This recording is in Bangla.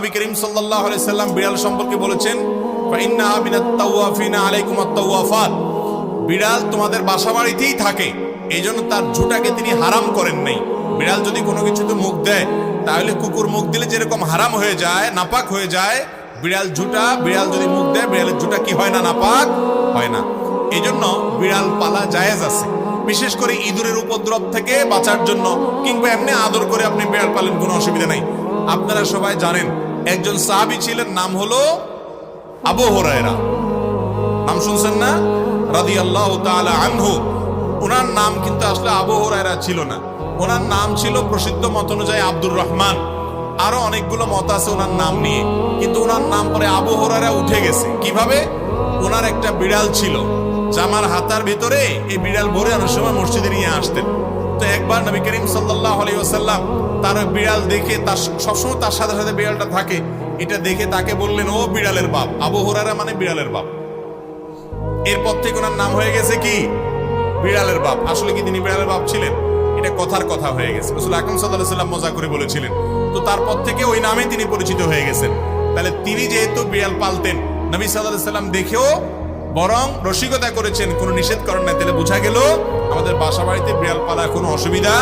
নবী করিম সাল্লাল্লাহু আলাইহি সাল্লাম বিড়াল সম্পর্কে বলেছেন, ফাইন্নাহা মিনাত তাওয়াফিনা আলাইকুম আত-তাওয়াফাত, বিড়াল তোমাদের বাসাবাড়িতেই থাকে, এইজন্য তার ঝুঁটাকে তিনি হারাম করেন নাই। বিড়াল যদি কোনো কিছুতে মুখ দেয়, তাহলে কুকুর মুখ দিলে যেরকম হারাম হয়ে যায়, নাপাক হয়ে যায়, বিড়াল যদি মুখ দেয়, বিড়ালের ঝুঁটা কি হয় না, নাপাক হয় না। এইজন্য বিড়াল পালা জায়েজ আছে, বিশেষ করে ইঁদুরের উপদ্রব থেকে বাঁচার জন্য, কিংবা এমনি আদর করে আপনি বিড়াল পালেন, কোনো অসুবিধা নাই। আপনারা সবাই জানেন একজন সাহাবী ছিলেন, নাম হলো আবু হুরায়রা, নাম শুনছেন না, রাদিয়াল্লাহু তাআলা আনহু। ওনার নাম কিন্তু আসলে আবু হুরায়রা ছিল না, ওনার নাম ছিল প্রসিদ্ধ মত অনুযায়ী আব্দুর রহমান। আরো অনেকগুলো মত আছে ওনার নাম নিয়ে, কিন্তু ওনার নাম পরে আবু হুরায়রা উঠে গেছে। কিভাবে? ওনার একটা বিড়াল ছিল, জামার হাতার ভিতরে এই বিড়াল ভরে অনেক সময় মসজিদে নিয়ে আসতেন। তো একবার নবী করিম সাল্লাল্লাহু আলাইহি ওয়াসাল্লাম তার বিড়াল দেখে, তার সবসময় তার সাথে সাথে বিড়ালটা থাকে, এটা দেখে তাকে বললেন, ও বিড়ালের বাপ। আবু হুরায়রা মানে বিড়ালের বাপ। এরপর থেকে ওনার নাম হয়ে গেছে কি, বিড়ালের বাপ। আসলে কি তিনি বিড়ালের বাপ ছিলেন? এটা কথার কথা হয়ে গেছে, রাসূল আকরাম সাল্লাল্লাহু আলাইহি ওয়াসাল্লাম মজা করে বলেছিলেন। তো তারপর থেকে ওই নামে তিনি পরিচিত হয়ে গেছেন। তাহলে তিনি যেহেতু বিড়াল পালতেন, নবী সাল্লাল্লাহু আলাইহি ওয়াসাল্লাম দেখেও বরং রসিকতা করেছেন, কোনো নিষেধ করেন না। তাহলে বোঝা গেল আমাদের বাসা বাড়িতে বিড়াল পালা কোনো অসুবিধা